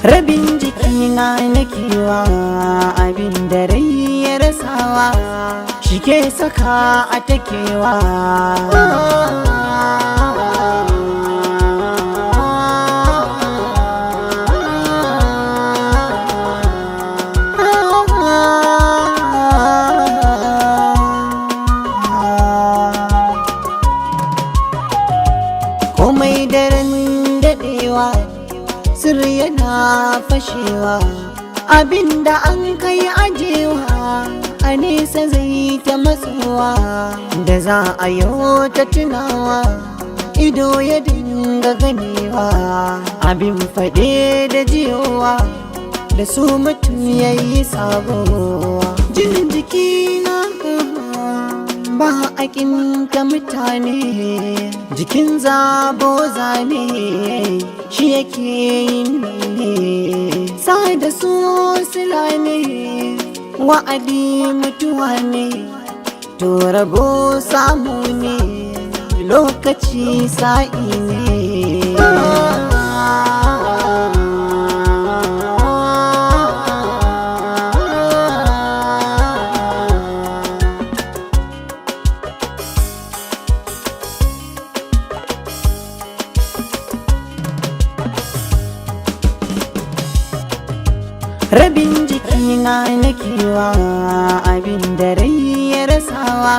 Rabin jikina nakewa abin da rai ya rasawa shi ke saka a takewa. Komai daren daɗewa sirri yana fashewa, abinda an kai ajewa a nesa zai ta matsowa, da za a yi ta tunawa ido ya dinga ganewa, abin faɗe da jiyowa da su mutum ya yi sabowa. Jinin jikina ba a kinta mutane, jikin zabo zane shi yake yin ne, sa da su sila ne, wa'adi mutuwa ne, to rabo samu ne, lokaci sa'i ne. Rabin jikina nakewa abin da rai ya rasawa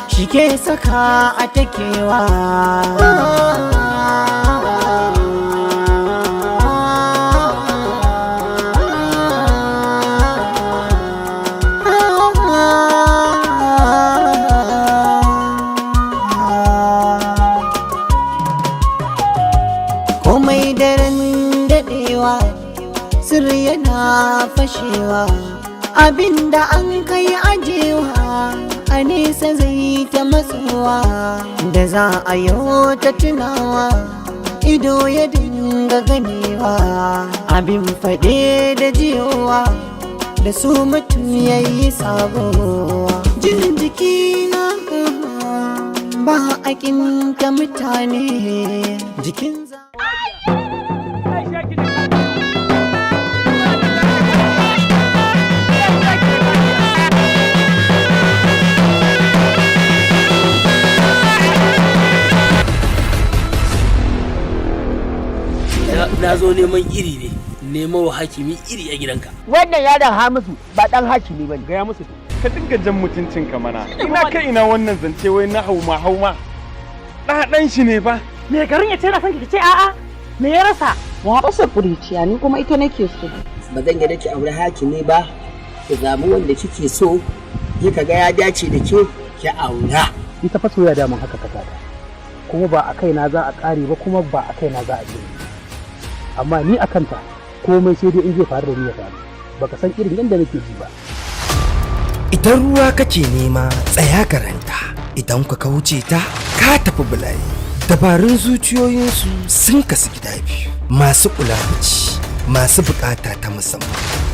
shi ke saka a takewa. Komai daren daɗewa sirri yana fashewa, abinda an kai ajewa a nesa zai ta matsowa, da za a yi ta tunawa ido ya dinga ganewa, abin faɗe da jiyowa da su mutum ya yi sabowa. Jinin jikina ba a kinta mutane, jikin na zo neman iri ne, neman wa hakimi iri a gidanka. Wannan yaron Hamisu ba dan hakimi bane. Gaya musu ka dinga jan mutuncin ka mana. Ina kai ina wannan zance wai na hauma. Dan shi ne ba. Me garin ya ce na san ki ce a'a. Me ya rasa? Wa rasa kuriciya ni kuma ita nake so. Ba zan ga nake aure hakimi ba. Ki zamu wanda kike so. Kika ga ya dace da ke ki aura. Ita fa soyayya da mun haka kata. Kuma ba a kaina za a kare ba kuma ba a kaina za a je. Amma ni a kanta komai sai dai in zai faru da ni ya faru, baka san irin yadda nake ji ba. Idan ruwa kake nema tsaya garanta, idan ka wuce ta ka tafi bulayi. Dabarun zuciyoyinsu sun kasu gida biyu, masu kulaci, masu bukata ta musamman.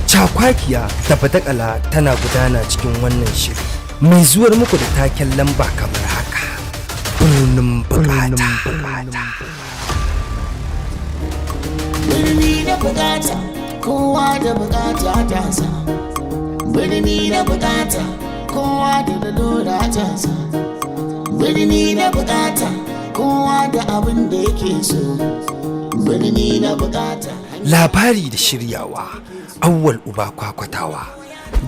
Cakwakiya da badakala tana gudana cikin wannan shiri, mai zuwar muku da taken lamba kamar haka: birnin bukata. Birni na bukata, kowa da bukata ta sa. Birni na bukata, kowa da lalura ta sa. Birni na bukata, kowa da abin da yake so. Birni na bukata. Labari da shiryawa Awwal Uba Kwakwatawa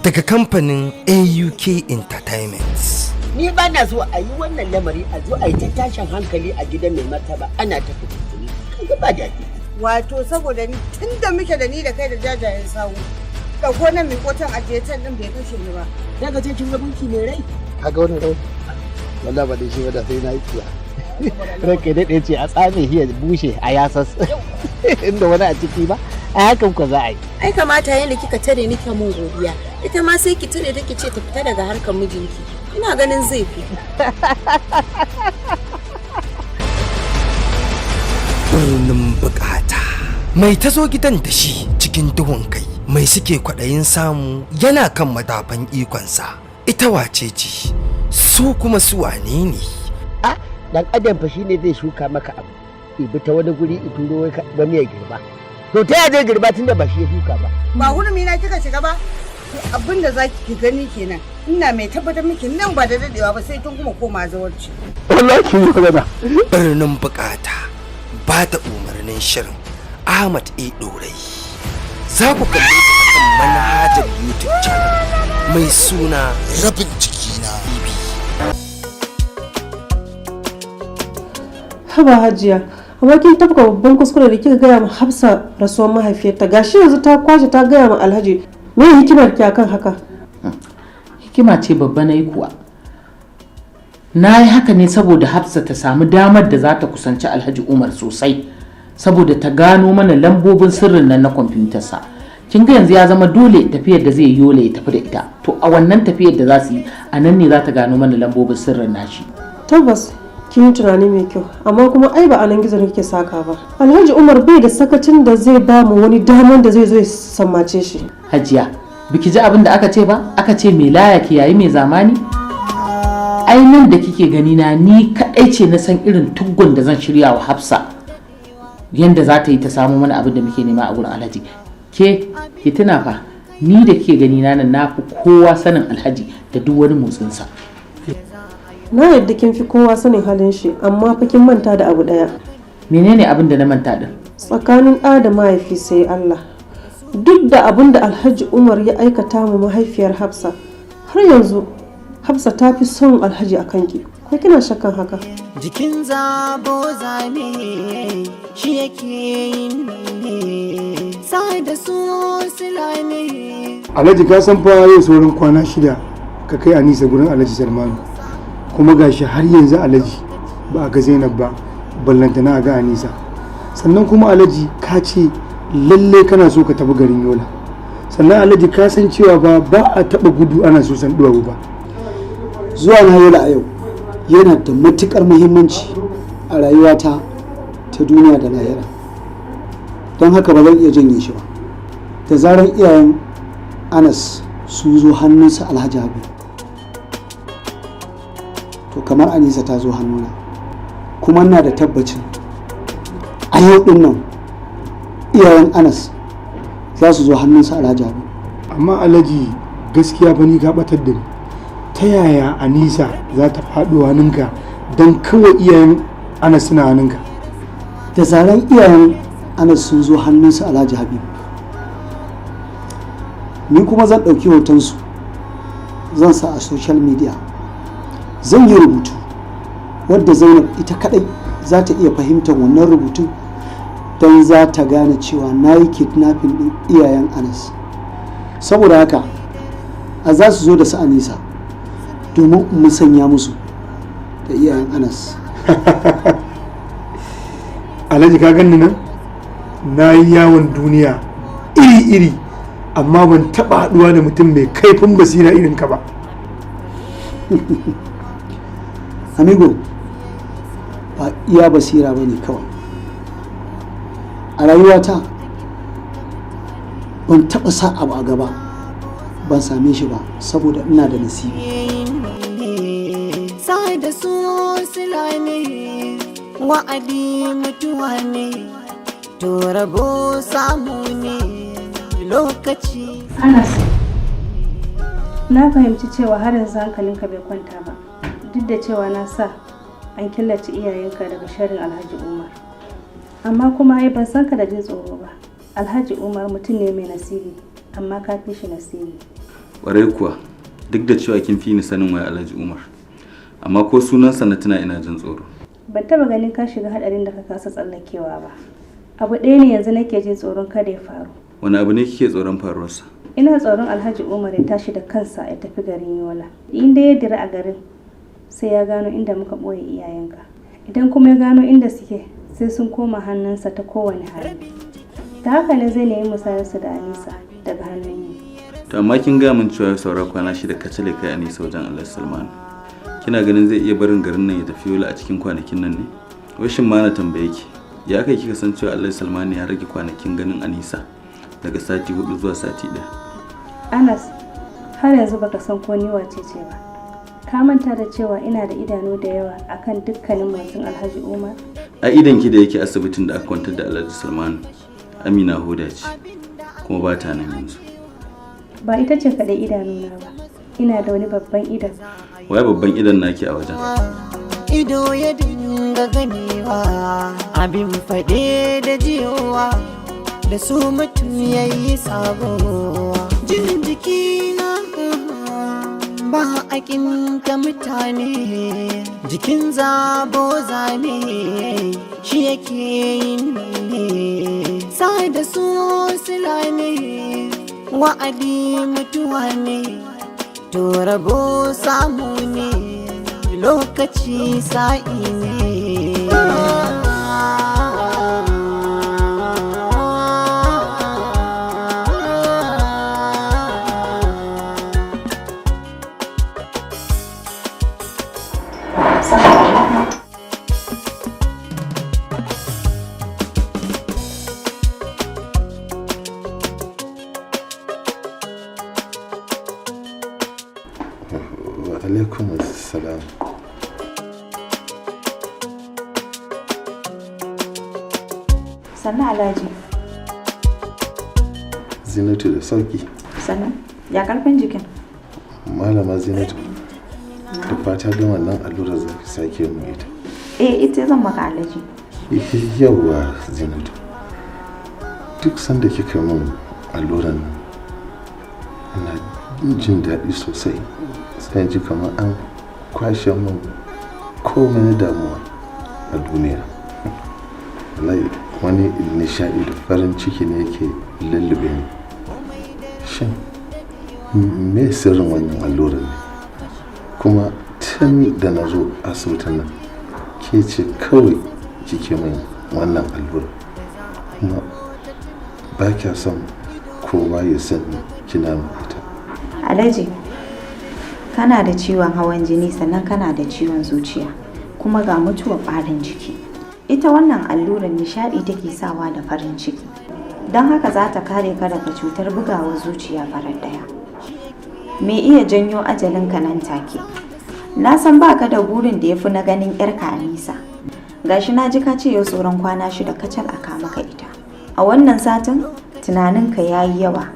daga kamfanin AUK Entertainment. Ni ba na so a yi wannan lamari a zo a yi ta tashin hankali a gidan mai martaba ana ta fitini. Kai ba daɗi. Wato saboda ni tunda muke da ni da kai da jajayen sawu, dauko nan mai kotan ajiye can din bai kashe ni ba. Daga ce kin gabunki mai rai. Kaga wannan rai? Wallahi ba dai shi ba da sai na yi kiya. Ranka daɗe ce a tsame hiya bushe a yasas. Inda wani a ciki ba, a hakan ku za a yi. Ai kamata yanda kika tare ni ke mun godiya. Ita ma sai ki tare take ce ta fita daga harkar mijinki. Ina ganin zai fi. Birnin bukata. Mai ta zo gidan da shi cikin duhun kai, mai suke kwaɗayin samu yana kan madafan ikonsa. Ita wace ce, su kuma su wane ne? Dan adam fa shine zai shuka maka abu. Ibi ta wani guri ituro wani ya girba. To ta yaje girba tunda ba shi ya shuka ba. Ba hurumi na kika shiga ba? Abin da zaki ki gani kenan. Ina mai tabbatar miki nan ba da dadewa ba sai tun kuma koma zawarci. Wallahi kin yi magana. Birnin bukata ba da umarnin shirin Ahmad A. Dorai. Za ku kalle ta kan manhajar YouTube channel mai suna Rabin Jikina TV. Haba Hajiya, amma kin tafka babban kuskure da kika gaya ma Hafsa rasuwar mahaifiyarta. Gashi yanzu ta kwashe ta gaya ma Alhaji. Me hikimar ki akan haka? Hikima ce babba na yi kuwa. Na yi haka ne saboda Hafsa ta samu damar da za ta kusanci Alhaji Umar sosai, saboda ta gano mana lambobin sirrin nan na kwamfutarsa. Kin ga yanzu ya zama dole tafiyar da zai yi yola ya tafi da ita. To a wannan tafiyar da za su yi, a nan ne za ta gano mana lambobin sirrin nashi. Tabbas kin yi tunani mai kyau, amma kuma ai ba a nan gizo kike saka ba. Alhaji Umar bai da sakacin da zai ba mu wani damar da zai zo ya sammace shi. Hajiya, biki ji abin da aka ce ba? Aka ce mai laya ke yayi mai zamani? Ai nan da kike gani na ni kaɗai ce na san irin tuggun da zan shirya wa Hafsa yanda za ta yi ta samu mana abin da muke nema a gurin Alhaji. Ki tuna fa, ni da kike gani na nan na fi kowa sanin Alhaji da duk wani motsinsa. Na yadda kin fi kowa sanin halin shi, amma fa kin manta da abu daya. Menene abin da na manta din? Tsakanin ɗa da mahaifi sai Allah. Duk da abin da Alhaji Umar ya aikata mu mahaifiyar Hafsa, har yanzu Hafsa ta fi son Alhaji a kanki. Ko kina shakkan haka? Jikin zabo zane shi yake yin ne, sai da su silane. Alhaji ka san fa yau sauran kwana 6 ka kai Anisa gurin Alhaji Salmanu. Kuma gashi har yanzu Alhaji ba a ga Zainab ba, ballantana a ga Anisa. Sannan kuma Alhaji ka ce lalle kana so ka tafi garin Yola. Sannan Alhaji ka san cewa ba a taba gudu ana so san duwawu ba. Zuwa na Yola a yau yana da matukar muhimmanci a rayuwata ta duniya da lahira. Don haka ba zan iya janye shi ba. Da zaran iyayen Anas sun zo hannunsa Alhaji Habib, to kamar Anisa ta zo hannuna. Kuma ina da tabbacin a yau din nan iyayen Anas za su zo hannunsa Alhaji Habib. Amma Alhaji gaskiya fa ni ka batar da ni. Ta yaya Anisa za ta faɗo hannunka don kawai iyayen Anas suna hannunka? Da zaran iyayen Anas sun zo hannunsa Alhaji Habib, ni kuma zan ɗauki hotonsu zan sa a social media. Zan yi rubutu wadda Zainab ita kadai za ta iya fahimtar wannan rubutun, don za ta gane cewa na yi kidnapping ɗin iyayen Anas. Saboda haka a za su zo da su Anisa domin musanya musu da iyayen Anas. Alhaji ka ganni nan na yi yawon duniya iri-iri, amma ban taɓa haɗuwa da mutum mai kaifin basira irin ka ba. Amigo, ba iya basira ba ne kawai. A rayuwata ban taɓa sa abu a gaba ban same shi ba, saboda ina da nasibi. Sai da su silane, wa'adi mutuwa ne, to rabo samu ne lokaci. Anas, na fahimci cewa har yanzu hankalinka bai kwanta ba, duk da cewa na sa an killace iyayenka daga sharrin Alhaji Umar. Amma kuma ai ban san ka da jin tsoro ba. Alhaji Umar mutum ne mai nasibi, amma ka fi shi nasibi. Ƙwarai kuwa, duk da cewa kin fi ni sanin wai Alhaji Umar, amma ko sunansa na tuna ina jin tsoro. Ban taba ganin ka shiga hadarin da ka kasa tsallakewa ba. Abu ɗaya ne yanzu nake jin tsoron kada ya faru. Wani abu ne kike tsoron faruwarsa? Ina tsoron Alhaji Umar ya tashi da kansa ya tafi garin Yola. Inda ya dira a garin sai ya gano inda muka ɓoye iyayenka. Idan kuma ya gano inda suke sai sun koma hannunsa ta kowane hali. Ta haka ne zai nemi musayarsu da Anisa daga hannun mu. To amma kin ga mun cewa saura kwana 6 kacale kai Anisa wajen Allah Salman. Kina ganin zai iya barin garin nan ya tafi Yola a cikin kwanakin nan ne? Washin ma na tambaye ki, ya kai kika san cewa Allah Salman ya rage kwanakin ganin Anisa daga sati 4 zuwa sati 1? Anas, har yanzu baka san ko ni wace ce ba. Ka manta da cewa ina da idanu da yawa akan dukkanin motsin Alhaji Umar? A idan ki da yake asibitin da aka kwantar da Alhaji Salman, Amina hoda ce kuma ba ta nan yanzu. Ba ita ce kaɗai idanuna ba, ina da wani babban idan. Wai babban idan naki a wajen? Ido ya dinga ganewa, abin faɗe da jiyowa, da su mutum ya yi sabo. Jin jikina ba a ƙinta mutane, jikin zabo zane shi yake yin ne. Sa da su sila ne, wa'adi mutuwa ne, to rabo samu ne, lokaci sa'i ne. alaikum assalam. Sannan Alhaji. Zinatu da sauki. Sannan ya karfin jikin? Malama Zinatu, da fata don wannan allurar za ki sake mu ita. Ita zan maka Alhaji. Yawwa Zinatu, duk sanda kika mun allurar nan ina jin daɗi sosai, sai ji kamar an kwashe mun komai na damuwa a duniya. Wallahi wani nishaɗi da farin ciki ne yake lullube ni. Shin me sirrin wannan allurar ne? Kuma tun da na zo asibitin nan ke ce kawai kike min wannan allurar, kuma ba kya son kowa ya sani kina min ita. Alhaji, kana da ciwon hawan jini sannan kana da ciwon zuciya kuma ga mutuwar ɓarin jiki. Ita wannan allurar nishaɗi take sawa da farin ciki, don haka za ta kare ka daga cutar bugawar zuciya farar ɗaya, me iya janyo ajalinka nan take. Na san baka da burin da ya fi na ganin yarka a nisa. Gashi na ji ka ce yau sauran kwana 6 kacal a kama ka ita. A wannan satin tunaninka ya yi yawa.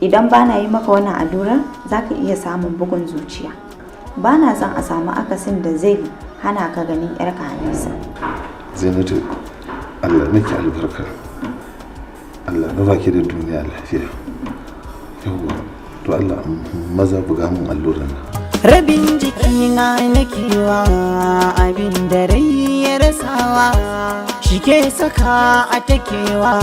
Idan ba na yi maka wannan allurar za ka iya samun bugun zuciya. Ba na son a samu akasin da zai hana ka ganin yarka a nisa. Zinatu, Allah miki albarka. Allah na baki da duniya lafiya. Yawwa, to Allah maza buga mun allurar nan. Rabin jikina nakewa, abin da rai ya rasawa, shi ke saka a takewa.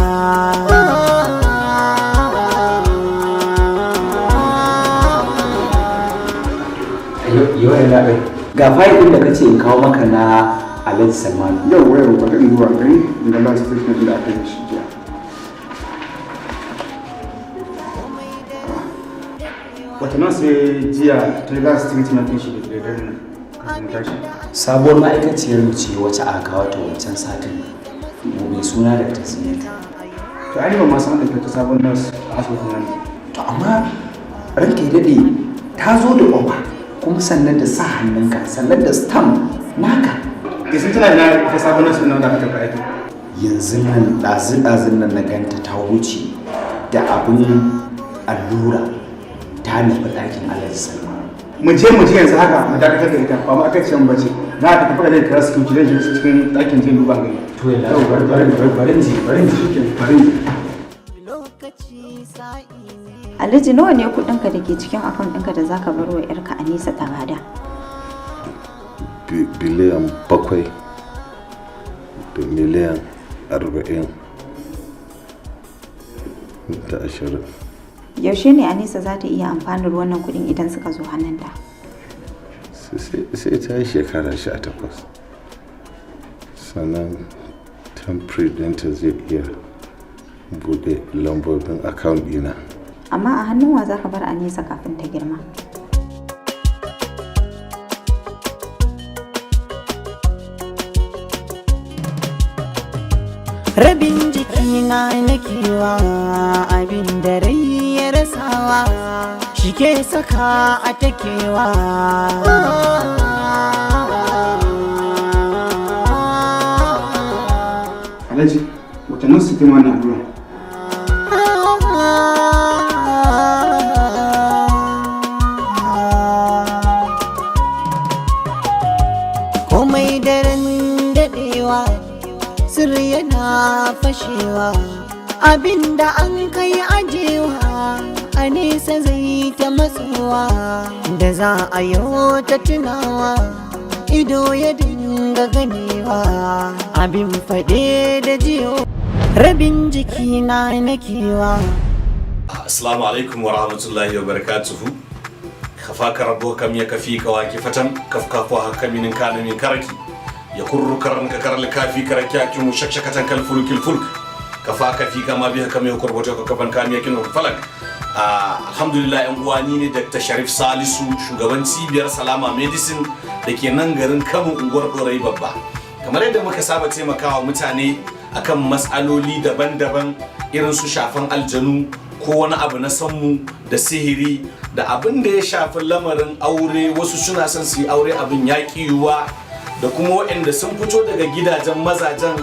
Yau yana ɗai. Ga fayil da kace in kawo maka na Alhaji Salman. Yau wayar kwaɗin zuwa gari da last statement da aka yi shi jiya. Wata nan sai jiya ta last statement ɗin shi da daidai nan kafin tashi. Sabuwar ma'aikaciyar mu ce wacce aka kawo ta wancan satin mai suna da Tasmiyata. To ai ba ma san da ta sabon nurse a asibitin nan. To amma ranka ya daɗe ta zo da ƙwafa kuma sannan da sa hannunka sannan da stamp naka. Sun tana ina ta sabon nurse nan da aka tafi aiki. Yanzu nan ɗazun nan na ganta ta wuce da abin allura ta nufi ɗakin Alhaji Salman. Mu je yanzu haka mu dakatar da ita ba mu aka ce mu bace. Za ka tafi da kira su ki je cikin ɗakin jin duba gani. To ya bari ji. Alhaji, nawa ne kuɗinka da ke cikin akaunt ɗinka da zaka bar wa yarka a nesa ta gada? Biliyan 7 da miliyan 40 da 20. Yaushe ne Anisa za ta iya amfanar wannan kuɗin idan suka zo hannunta? Sai ta yi shekara 18 sannan temporary ɗinta zai iya buɗe lambobin account ɗina. Amma a hannun wa za ka bar Anisa kafin ta girma? Rabin jikina nakewa, abin da rai ya rasawa, shi ke saka a takewa. Alhaji, wata nan su tema na alluran. tana fashewa, abinda an kai ajewa a nesa zai ta matsowa, da za a yi ta tunawa ido ya dinga ganewa, abin faɗe da jiyo rabin jikina nakewa. Assalamu alaikum wa rahmatullahi wa barakatuhu. Kafaka rabbuka kam yakfika wa kifatan kafkafu haka min kana min karaki yakurru karanka karal kafi karaki akimu shakshakatan kal fulkil fulk kafaka fi kama biha kam yakurbuta ka kafan kam yakin falak. Alhamdulillah yan uwa ni ne Dr. Sharif Salisu, shugaban cibiyar Salama Medicine da ke nan garin Kano unguwar Dorai babba. Kamar yadda muka saba taimakawa mutane akan matsaloli daban-daban irin su shafan aljanu ko wani abu na sammu da sihiri da abin da ya shafi lamarin aure, wasu suna son su yi aure abin ya yiwuwa, da kuma waɗanda sun fito daga gidajen mazajen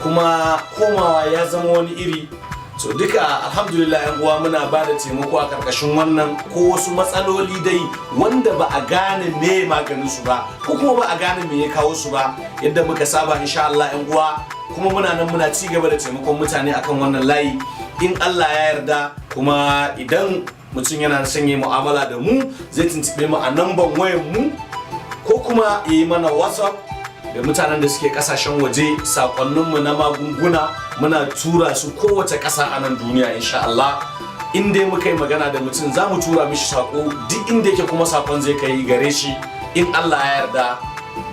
kuma komawa ya zama wani iri. So duka alhamdulillah yan uwa muna ba da taimako a karkashin wannan ko wasu matsaloli dai wanda ba a gane me maganin su ba ko kuma ba a gane me ya kawo su ba, yadda muka saba insha Allah yan uwa, kuma muna nan muna ci gaba da taimakon mutane akan wannan layi in Allah ya yarda. Kuma idan mutum yana son yi mu'amala da mu zai tuntube mu a namban wayar mu ko kuma yi mana WhatsApp. Da mutanen da suke kasashen waje sakonninmu na magunguna muna tura su kowace ƙasa a nan duniya insha Allah. In dai muka yi magana da mutum za mu tura mishi sako duk inda yake, kuma sakon zai kai gare shi in Allah ya yarda.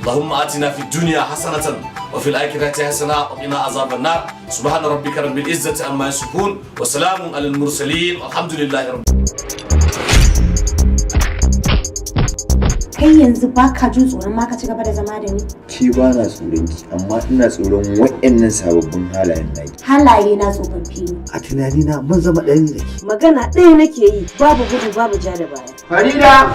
Allahumma atina fid dunya hasanatan wa fil akhirati hasana wa qina azaban nar. Subhana rabbika rabbil izzati amma yasifun wa salamun alal mursalin walhamdulillahi rabbil. Kai yanzu ba ka jin tsoron ma ka ci gaba da zama da ni? Ki ba na tsoron ki, amma ina tsoron waɗannan sababbin halayen naki. Halaye na tsofaffi ne. A tunanina mun zama ɗaya da ki. Magana ɗaya nake yi, babu gudu babu ja da baya. Farida!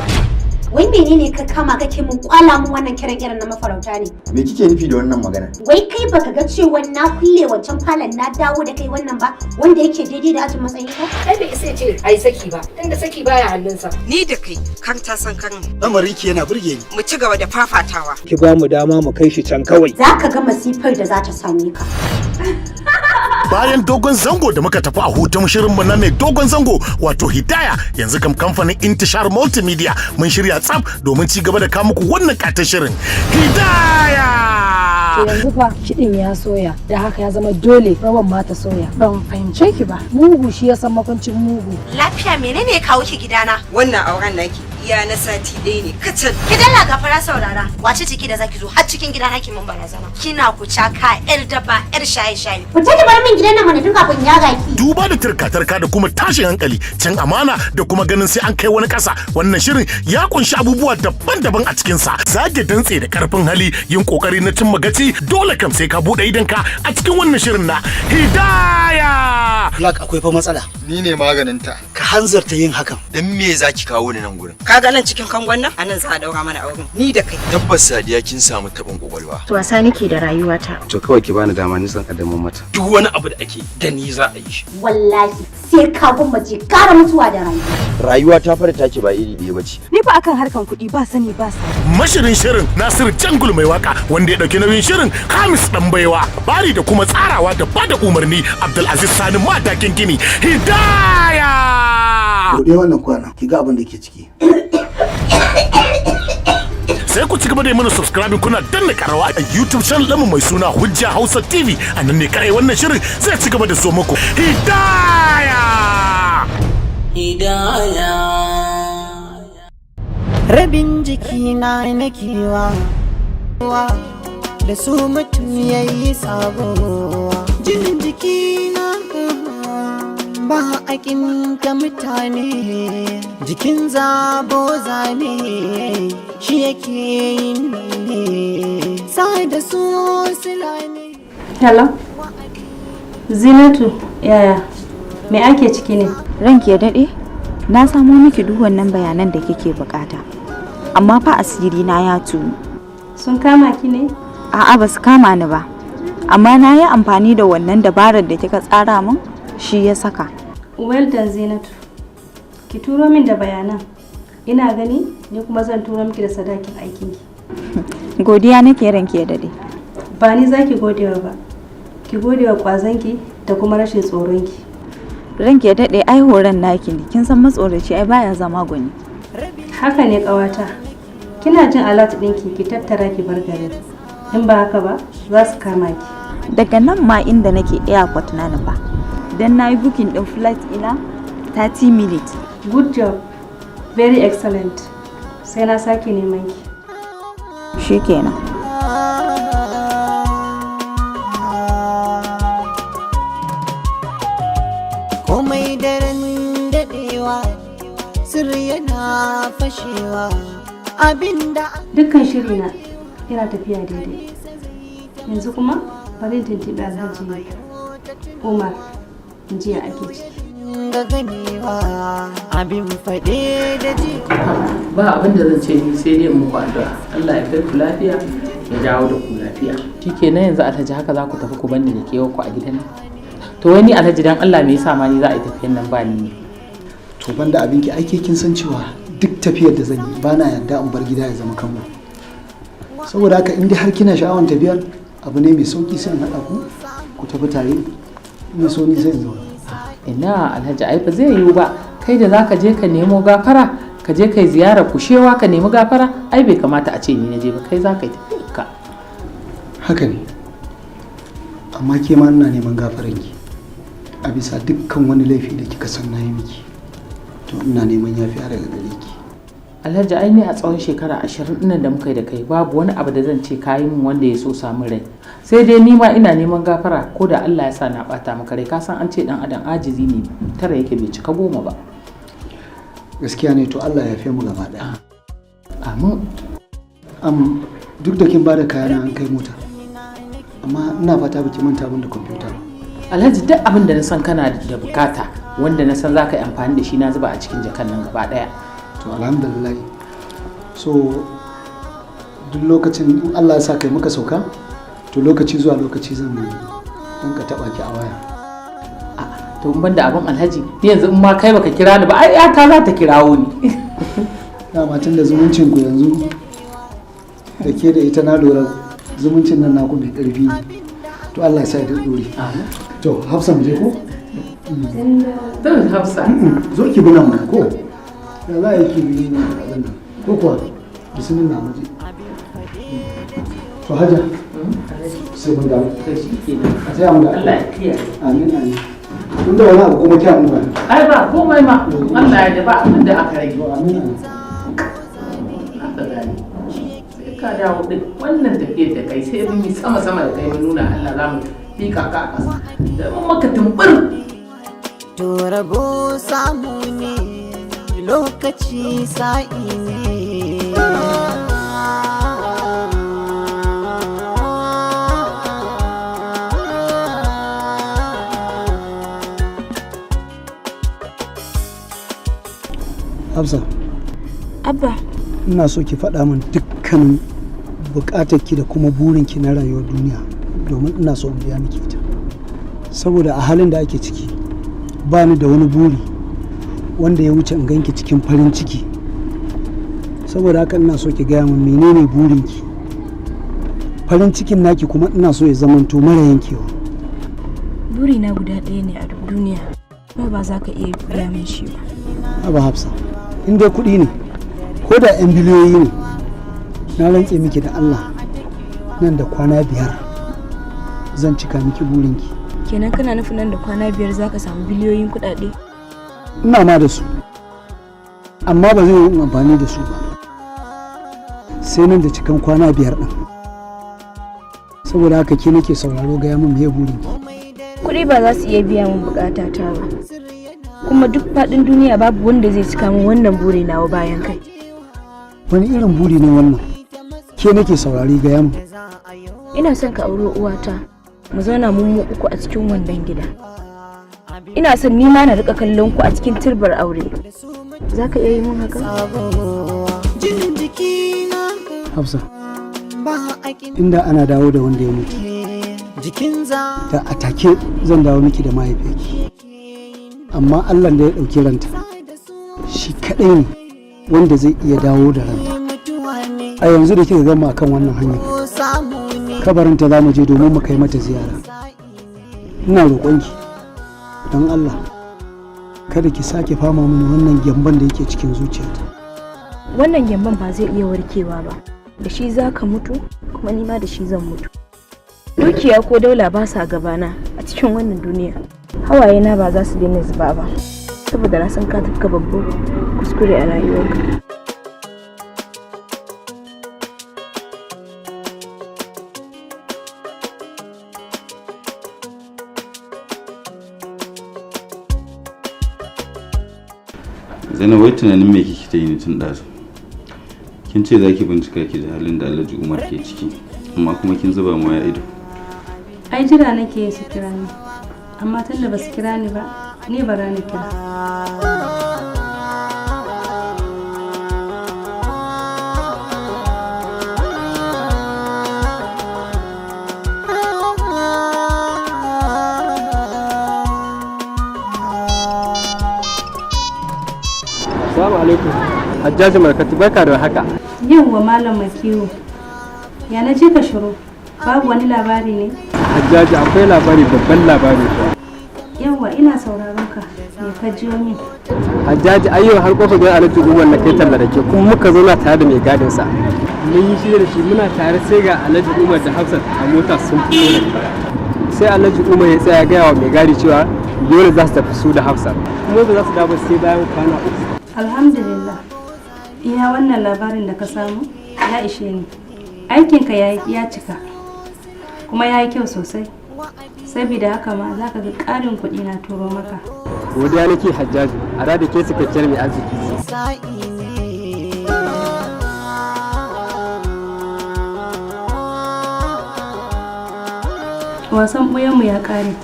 Wai menene ka kama kake mun kwala mun wannan kiran irin na mafarauta ne? Me kike nufi da wannan magana? Wai kai baka ga cewa na kulle wancan falon na dawo da kai wannan ba, wanda yake daidai da ajin matsayin ka? Ai bai isa ce ai saki ba, tunda saki baya hannunsa. Ni da kai kan ta san kan. Lamarin ki yana burge ni. Mu ci gaba da fafatawa. Ki ba mu dama mu kai shi can kawai. Zaka ga masifar da za ta same ka. Bayan dogon zango da muka tafi a hutun shirinmu na mai dogon zango wato Hidaya, yanzu kam kamfanin Intishar Multimedia mun shirya tsaf domin ci gaba da kawo muku wannan katon shirin Hidaya. To yanzu fa kiɗin ya soya, da haka ya zama dole rawan ma ta soya. Ban fahimce ki ba. Mugu shi ya san makwancin mugu. Lafiya menene ya kawo ki gidana? Wannan auren naki iya na sati ɗaya ne kacal. Ki dalla gafara saurara. Wace ciki da zaki zo har cikin gidana ki mun barazana. Kina ku caka yar daba yar shaye-shaye. Ku take bar min gidan nan mana tun kafin ya gaki. Duba da turka-turka da kuma tashin hankali, cin amana da kuma ganin sai an kai wani ƙasa. Wannan shirin ya kunshi abubuwa daban-daban a cikinsa. Zage dantse da karfin hali, yin kokari na cimma gaci, dole kam sai ka bude idanka a cikin wannan shirin na Hidaya. Black akwai fa matsala. Ni ne maganinta. Ka hanzarta yin hakan. Dan me zaki kawo ni nan gurin? Ka ga nan cikin kangon nan? Anan za a daura mana auren. Ni da kai. Tabbas Sadiya kin samu tabin kwakwalwa. To wasa nake da rayuwata. To kawai ki bani dama ni san kadamin mata. Duk wani abu da ake da ni za a yi shi. Wallahi sai ka gummace kara mutuwa da rayuwa. Rayuwa ta fara take ba iri ɗaya bace. Ni fa akan harkan kuɗi ba sani ba sa. Mashirin shirin Nasir Jangul mai waka wanda ya dauki nauyin shirin Hamis Ɗanbaiwa, bari da kuma tsarawa da bada umarni Abdulaziz Sani Madakin Gini. Hidaya. Bude wannan kwana, ki ga abin da ke ciki. Sai ku ci gaba da yi mana subscribe kuna danna karawa a YouTube channel ɗinmu mai suna Hujja Hausa TV. A nan ne kai wannan shirin zai ci gaba da so muku. Hidaya! Hidaya. Rabin jikina nakewa, da su mutum yayi sabo. Jinin jikina ba a kinta mutane, jikin zabo zane shi yake yin ne, sa da su silane. Hello? Zinatu, yaya? Me ake ciki ne? Ranki ya daɗe? Na samo miki duk wannan bayanan da kike bukata. Amma fa asiri na ya tunu. Sun kama ki ne? A'a ba su kama ni ba. Amma na yi amfani da wannan dabarar da kika tsara min, shi ya saka. Well done Zinatu. Ki turo min da bayanan. Ina gani ni kuma zan turo miki da sadakin aikinki. Godiya nake ranki ya dade. Ba ni zaki godewa ba. ki gode wa kwazanki da kuma rashin tsoronki. Ranki ya daɗe ai horon naki ne, kin san matsoraci ai baya zama gwani. Haka ne ƙawata, kina jin alat ɗinki ki tattara ki bar garin, in ba haka ba za su kama ki. Daga nan ma inda nake airport na nufa, dan na yi booking ɗin flight ina 30 minutes. Good job, very excellent. Sai na sake neman ki. Shikenan. Komai daren daɗewa sirri yana fashewa abinda dukkan shirina yana tafiya daidai. Yanzu kuma bari in tuntuɓi Alhaji Umar in ji ake ciki. ga ganewa abin faɗe da ji. Ba abin da zan ce ni sai dai muku addu'a. Allah ya kai ku lafiya ya dawo da ku lafiya. Shikenan yanzu Alhaji haka za ku tafi ku bani da kewa ku a gidan nan. To wani Alhaji dan Allah me yasa ma ni za a yi tafiyan nan ba ni? To banda abinki aike kin san cewa duk tafiyar da zan yi bana yarda in bar gida ya zama kanmu. Saboda haka in dai har kina sha'awar tafiyar abu ne mai sauki sai in haɗa ku tafi tare. Ina so ni sai in zo. Ina Alhaji ai ba zai yiwu ba. Kai da zaka je ka nemo gafara, ka je kai ziyara kushewa ka nemi gafara, ai bai kamata a ce ni na je ba, kai za ka yi tafiyarka. Haka ne. Amma ke ma ina neman gafaranki a bisa dukkan wani laifi da kika san nayi miki. To ina neman yafiya daga gare ki. Alhaji ai ni a tsawon shekara 20 ɗin da muka yi da kai babu wani abu da zan ce kayi min wanda ya so samu rai. Sai dai ni ma ina neman gafara ko da Allah ya sa na bata maka rai, ka san an ce dan adam ajizi ne, tara yake bai cika 10 ba. Gaskiya ne, to Allah ya yafe mu gaba daya. Amin. Duk da kin bada kayana an kai mota. Amma ina fata baki manta min da kwamfuta ba. Alhaji duk abin da na san kana da bukata wanda na san za ka yi amfani da shi na zuba a cikin jakan nan gaba daya. To alhamdulillah. So duk lokacin in Allah ya sa kai muka sauka, to lokaci zuwa lokaci zan ka taba ki a waya. To in banda abin Alhaji, ni yanzu in ma kai baka kira ni ba ai ta za ta kirawo ni. Dama tun da zumuncin ku yanzu da ke da ita na lura zumuncin nan naku mai karfi ne. To Allah ya sa ya dore. To Hafsa mu je ko? Don Hafsa. Zo ki bi nan mana ko? Ya za a yi ki bi nan ko kuwa? Bismillah mu je. To Haja. Sai mun dawo. A sai mu da Allah ya kiyaye. Amin amin. Kun da wani abu kuma kya mu ba. Ai ba komai ma. Allah ya da ba abin da aka rage. Amin amin. Haka gani. Sai ka dawo din wannan tafiyar da kai sai mun yi sama da kai mun nuna Allah za mu fika ka a ƙasa. Da mun maka tumbur. To rabo samu ne lokaci sa'i ne. Hafsa. Abba. Ina so ki faɗa min dukkanin buƙatarki da kuma burinki na rayuwar duniya domin ina so in biya miki ita. Saboda a halin da ake ciki ba ni da wani buri wanda ya wuce in ganki cikin farin ciki. Saboda haka ina so ki gaya min menene burinki. Farin cikin naki kuma ina so ya zamanto mara yankewa. Burina guda ɗaya ne a duniya, kuma ba za ka iya biya min shi ba. Haba Hafsa. In dai kuɗi ne ko da 'yan biliyoyi ne na rantse miki da Allah nan da kwana 5 zan cika miki burinki. Kenan kana nufin nan da kwana 5 za ka samu biliyoyin kuɗaɗe? Ina ma da su amma ba zai yi amfani da su ba sai nan da cikan kwana 5 ɗin. Saboda haka ke nake sauraro ga yamin me burinki. Kuɗi ba za su iya biya min bukata ta ba, kuma duk faɗin duniya babu wanda zai cika min wannan buri nawa bayan kai. Wani irin buri ne wannan? Ke nake saurari ga yamu. Ina son ka aure uwata, mu zauna mu uku a cikin wannan gida. Ina son ni ma na rika kallon ku a cikin turbar aure. Za ka iya yi mun haka? Hafsa, inda ana dawo da wanda ya mutu, da a take zan dawo miki da mahaifiyarki. Amma Allah da ya ɗauki ranta shi kaɗai ne wanda zai iya dawo da ranta. A yanzu da kika gama akan wannan hanyar kabarinta za mu je domin mu kai mata ziyara. ina roƙonki don Allah kada ki sake fama mini wannan gyamban da yake cikin zuciyata. Wannan gyamban ba zai iya warkewa ba, da shi za ka mutu kuma ni ma da shi zan mutu. Dukiya ko daula ba sa gabana a cikin wannan duniya. Hawayena ba za su daina zuba ba, saboda na san ka tafka babban kuskure a rayuwarka. Zainab, wai tunanin me kike ta yi tun ɗazu? Kin ce za ki bincika ki da halin da Alhaji Umar ke ciki, amma kuma kin zuba mu ya ido. Ai jira nake su kira ni, amma tunda ba su kira ni ba, ni ba ni kira. Assalamu alaikum. Hajjaji Markatu, barka da haka. Yawwa malam Makiwo. Ya na ji ka shiru. Babu wani labari ne? Hajjaji, akwai labari, babban labari. Yawwa ina sauraron ka. Me ka jiyo min? Hajjaji, ayyau har kofar gidan Alhaji Umar na kai talla da ke, kuma muka zauna tare da mai gadin sa. Mun yi shirye da shi muna tare sai ga Alhaji Umar da Hafsat a mota sun fito da gida. Sai Alhaji Umar ya tsaya gaya wa mai gadi cewa dole za su tafi su da Hafsat. Kuma ba za su dawo sai bayan kwana 3. Alhamdulillah, iya wannan labarin da ka samu ya ishe ni. Aikinka ya cika kuma ya yi kyau sosai, saboda haka ma za ka ga ƙarin kuɗi na turo maka. Godiya nake Hajjaji, a da ke cikakkiyar mai arziki. Wasan ɓoyenmu ya ƙare,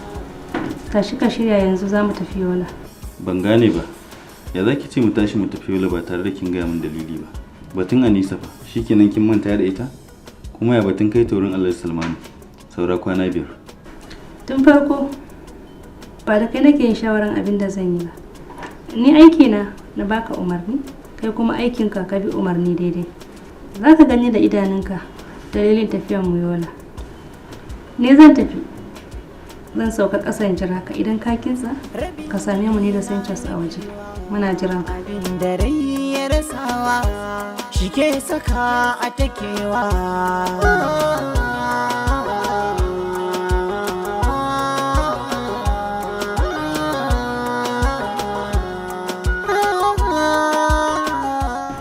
tashi ka shirya yanzu za mu tafi Yola. Ban gane ba. Ya za ki ce mu tashi mu tafi Yola ba tare da kin gaya min dalili ba? Batun Anisa fa, shikenan kin manta da ita? Kuma ya batun kai taurin Allah Salmanu, saura kwana 5. Tun farko ba da kai nake yin shawaran abin da zan yi ba. Ni aikina na baka umarni, kai kuma aikinka ka bi umarni daidai. Za ka gani da idanunka dalilin tafiyan mu Yola. Ne zan tafi. Zan sauka ƙasan jira ka, idan ka kinsa ka same mu ne da Sanchez a waje. Muna jiran ka. Abin da rai ya rasawa shi ke saka a takewa.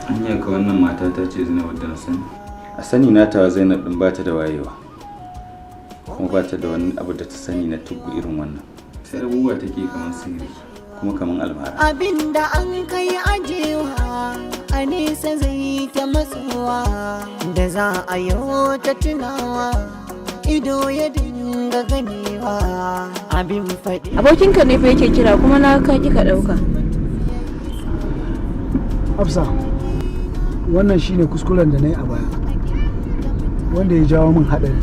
Anya ka wannan mata ta ce Zainab wadda na sani. A sani na tawa Zainab din ba ta da wayewa. Kuma ba ta da wani abu da ta sani na tugu irin wannan. Sai abubuwa take kamar sirri. Kuma kaman almara. Abinda an kai ajewa a nesa zai ta matsuwa, da za a yau ta tunawa ido ya dinga ganewa abin faɗi. Abokinka ne fa yake kira kuma na ka kika ɗauka. Hafsa, wannan shine kuskuren da na yi a baya, wanda ya jawo min haɗari.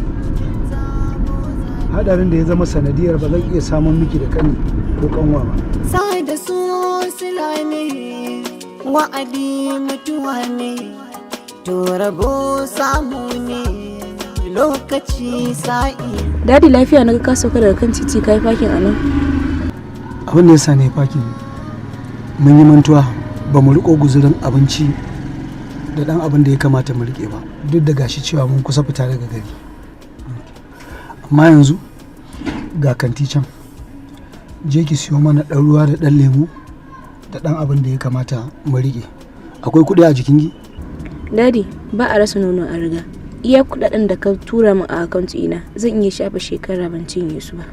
Haɗarin da ya zama sanadiyar ba zan iya samun miki da kani ko kanwa ba. Sai da su sila ne, wa'adi mutuwa ne, to rabo samu ne, lokaci sa'i. Dadi lafiya na ka sauka daga kan titi kai fakin a nan? Abin da ya sa ne fakin, mun yi mantuwa ba mu riko guzurin abinci da dan abin da ya kamata mu rike ba, duk da gashi cewa mun kusa fita daga gari. Amma yanzu ga kanti can, je ki siyo mana ɗan ruwa da ɗan lemu da ɗan abin da ya kamata mu riƙe. Akwai kuɗi a jikin ki? Dadi, ba a rasa nono a riga. Iya kuɗaɗen da ka tura min a akaunt ina zan iya shafa shekara ban cinye su ba.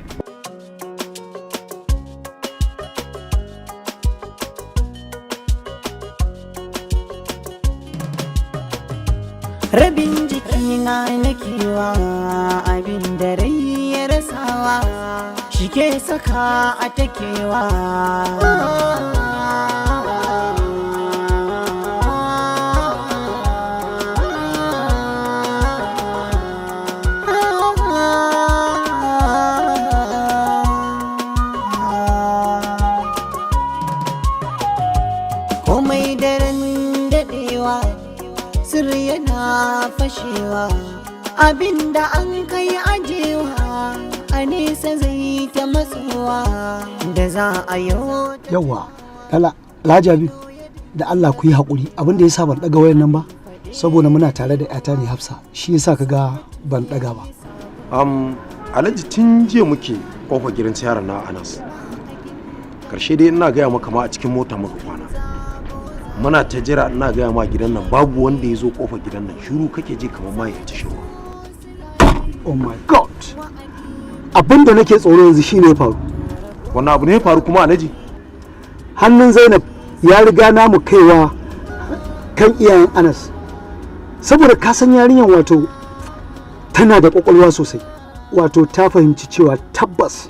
Rabin jikina nakewa, abin da rai ya rasawa shi ke saka a takewa. Komai daren daɗewa sirri yana fashewa, abinda an kai ajewa a a nesa zai ta matsuwa da za a yau. Yawwa, Lajabi da Allah ku yi haƙuri abin da ya sa ban ɗaga wayan nan ba saboda muna tare da ƴata ne Hafsa shi yasa kaga ban ɗaga ba. Alhaji tun jiya muke kofar gidan yaron na Anas. Karshe dai ina gaya maka ma a cikin mota muka kwana. Muna ta jira ina gaya ma gidan nan babu wanda ya zo kofar gidan nan shiru kake ji kamar ma ya ci shiru. Oh my god. Abin da nake tsoro yanzu shine ya faru. Wannan abu ne ya faru kuma Alhaji? Hannun Zainab ya riga namu kaiwa kan iyayen Anas. Saboda ka san yarinyar wato tana da kwakwalwa sosai. Wato ta fahimci cewa tabbas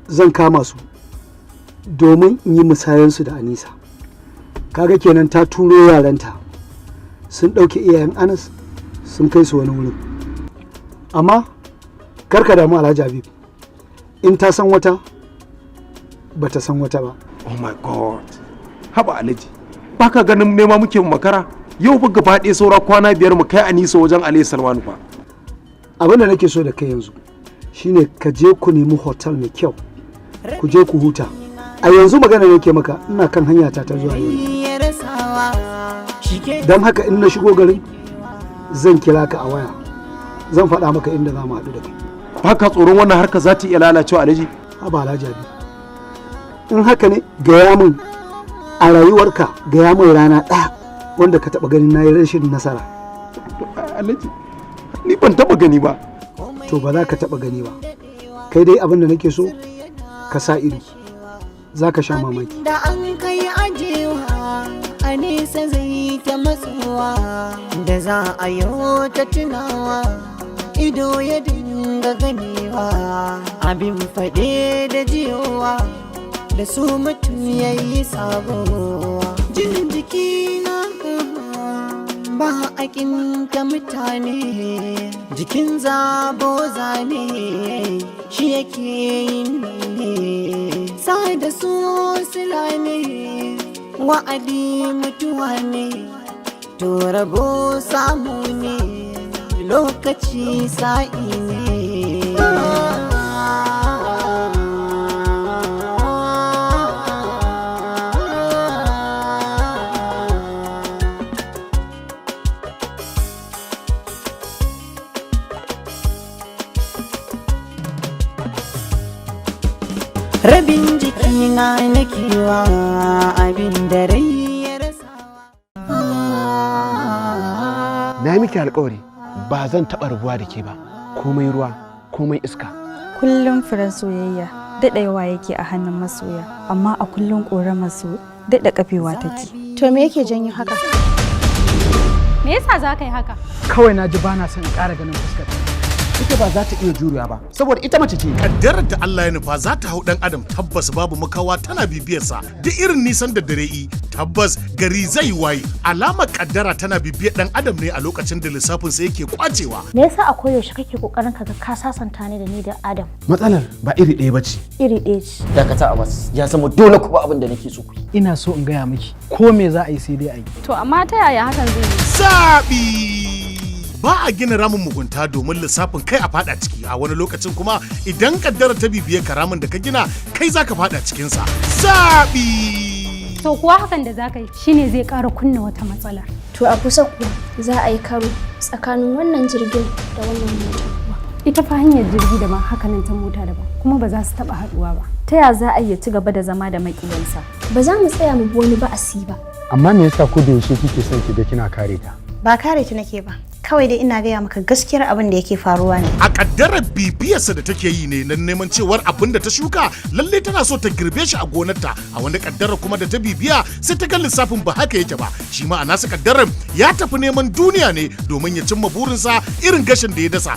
zan kama su domin in yi musayansu da Anisa. Kaga kenan ta turo yaranta sun ɗauke iyayen Anas sun kai su wani wurin. Amma karka damu Alhaji Habib, in ta san wata ba ta san wata ba. Oh my god. Haba Alhaji, baka ganin nema muke makara? Yau fa gaba ɗaya saura kwana 5 mu kai Anisa wajen Alayhi Salmanu fa. Abin da nake so da kai yanzu shine ka je ku nemi hotel mai kyau ku je ku huta. A yanzu magana nake maka ina kan hanya ta zuwa yau. Don haka in na shigo garin zan kira ka a waya, zan faɗa maka inda za mu haɗu da kai. Baka tsoron wannan harka za ta iya lalacewa Alhaji? Haba Alhaji Abi, in haka ne gaya min a rayuwarka, gaya min rana ɗaya wanda ka taɓa ganin na yi rashin nasara. Alhaji, ni ban taɓa gani ba. To ba za ka taɓa gani ba. Kai dai abin da nake so ka sa ido, za ka sha mamaki. Da an kai ajewa a nesa zai ta matsuwa da za a yau ta tunawa ido ya dinga ganewa abin faɗe da jiyowa da su mutum ya yi sabo. Jin jiki na ba a kinta mutane, jikin zabo zane shi yake yin ne, sa da su sila ne, wa'adi mutuwa ne, to rabo samu ne, lokaci sa'i ne. Rabin jikina nakewa abin da rai ya rasawa. Na yi miki alƙawari ba zan taɓa rabuwa da ke ba, komai ruwa komai iska. Kullum furen soyayya daɗewa yake a hannun masoya, amma a kullum ƙoramar su daɗa kafewa take. To me yake janyo haka? Me yasa za ka yi haka? Kawai na ji bana son in ƙara ganin fuskar. Ita ba za ta iya jurewa ba saboda ita mace ce. Kaddarar da Allah ya nufa za ta hau dan adam tabbas babu makawa tana bibiyarsa duk irin nisan da dare yi tabbas gari zai waye. Alamar kaddara tana bibiyar dan adam ne a lokacin da lissafin sa yake kwacewa. Me yasa a koyaushe kake kokarin ka ga ka sasanta ni da ni da Adam? Matsalar ba iri ɗaya bace. Iri ɗaya ce. Dakata Abbas, ya zama dole ku ba abin da nake so ku. Ina so in gaya miki ko me za a yi sai dai a yi. To amma ta yaya hakan zai yi? Zabi ba a gina ramin mugunta domin lissafin kai a fada ciki, a wani lokacin kuma idan kaddara ta bibiye karamin da ka gina kai zaka fada cikinsa. Zabi to kuwa hakan da zaka yi shine zai ƙara kunna wata matsala. To a kusa kuwa za a yi karo tsakanin wannan jirgin da wannan motar kuwa. Ita fa hanyar jirgi daban hakanan ta mota daban kuma ba za su taba haduwa ba. Ta ya za a iya ci gaba da zama da maƙiyansa? Ba za mu tsaya mu bi wani ba'asi ba. Amma me yasa ko da yaushe kike son ki ga kina kare ta? Ba kare ta nake ba, kawai dai ina gaya maka gaskiyar abin da yake faruwa ne. A kaddarar bibiyarsa da take yi ne nan neman cewar abin da ta shuka lalle tana so ta girbe shi a gonarta, a wani kaddarar kuma da ta bibiya sai ta ga lissafin ba haka yake ba. Shi ma a nasa kaddarar ya tafi neman duniya ne domin ya cimma burinsa irin gashin da ya dasa.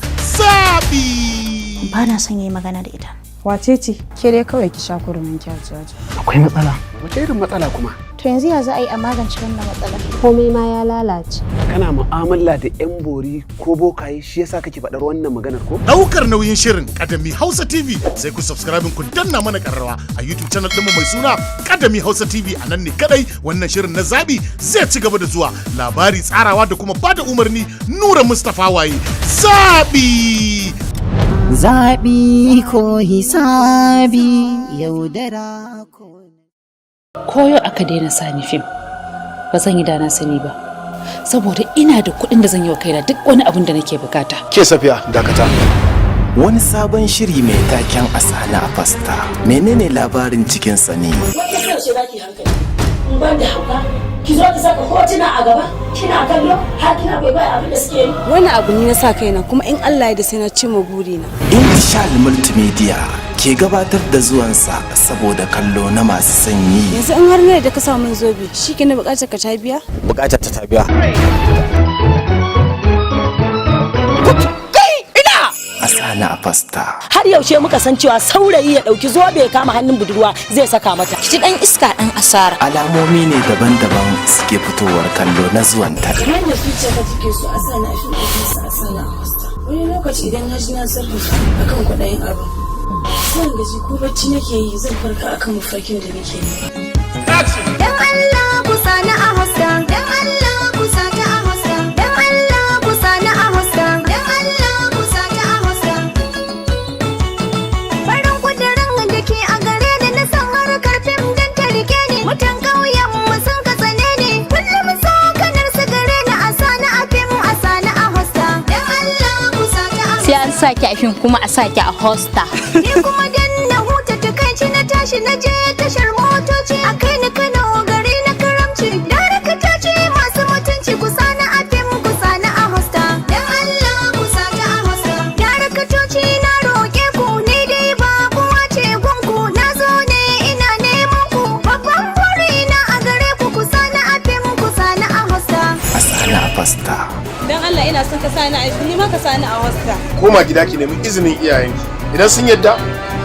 Zabi ba na son yi magana da ita. Wace ce? Ke dai kawai ki sha kurumin kyaji. Akwai matsala. Wace irin matsala kuma? To yanzu ya za a yi a magance wannan matsalar? Komai ma ya lalace. Kana mu'amala da 'yan bori ko bokaye shi yasa kake faɗar wannan maganar ko? Daukar nauyin shirin Kadami Hausa TV sai ku subscribe ku danna mana karrawa a YouTube channel ɗinmu mai suna Kadami Hausa TV. A nan ne kadai wannan shirin na zabi zai ci gaba da zuwa. Labari, tsarawa da kuma bada umarni Nura Mustapha Waye. Zabi! zaɓi ko hisabi yaudara ko koyo aka daina sani fim ba zan yi dana sani ba saboda ina da kuɗin da zan yi wa kaina duk wani abin da nake bukata. Ke Safiya dakata. Wani sabon shiri mai taken asana a fasta. Menene labarin cikinsa ne? Wata yaushe zaki hankali. In ban da hauka, ki zo ki saka hotuna a gaba, kina kallo har kina bai abin da suke yi. Wani abu ne na sa kaina kuma in Allah ya da sai na cimma burina. Intishal Multimedia ke gabatar da zuwansa saboda kallo na masu sanyi. Yanzu in har ne da ka samu min zobe, shi ke na bukatar ka ta biya? Bukatar ta biya. Asana a fasta. Har yaushe muka san cewa saurayi ya dauki zobe ya kama hannun budurwa zai saka mata. Kici dan iska dan asara. Alamomi ne daban-daban suke fitowar kallo na zuwanta. Yanda zuciya ka take so asana a fim ɗinsa asana a fasta. Wani lokaci idan na ji na sarrafa akan kwaɗayin abu. Zan gaji ko bacci nake yi zan farka akan mafarkin da nake yi. Dan Allah ku sani a hosta. Dan Allah ku sani a hosta. Dan Allah ku sani a hosta. Dan Allah ku sani a hosta. Farin kudirin da ke a gare ni na san harkar fim dan ta rike ni. Mutan ƙauyen mu sun ka tsane ni. Kullum sokanar su gare ni a sani a fim a sani a hosta. Dan Allah ku sani a hosta. Sai an saki a fim kuma a saki a hosta. Ni kuma dan na huta takaici na tashi na je tashar motoci a kai ni Kano gari na karamci darakatoci masu mutunci ku sani a fim ku sani a hosta dan Allah ku sani a hosta darakatoci na roƙe ku ni dai ba kuwa ce gunku na zo ne ina neman ku babban buri na a gare ku ku sani a fim ku sani a hosta Asana a fasta. Dan Allah ina son ka sani a fim ni ma ka sani a hosta. Koma gida ki nemi izinin iyayenki. Idan sun yadda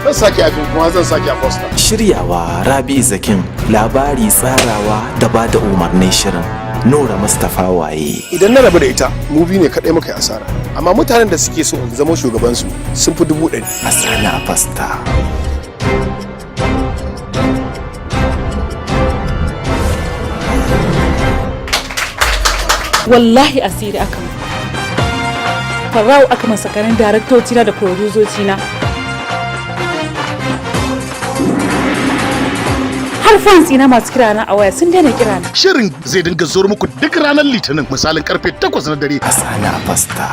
zan sake a fim kuma zan sake a posta. Shiryawa Rabi Zakin, labari tsarawa da ba da umarnin shirin Nura Mustapha Waye. Idan na rabu da ita, mu biyu ne kaɗai muka yi asara. Amma mutanen da suke so in zama shugabansu sun fi 100,000. Asana a fasta. Wallahi asiri aka mu. Farau aka masa karin daraktoci na da produzoci na. Har fans ina masu kira na a waya sun daina kira na. Shirin zai dinga zuwa muku duk ranar Litinin misalin karfe 8 na dare. Asana a fasta.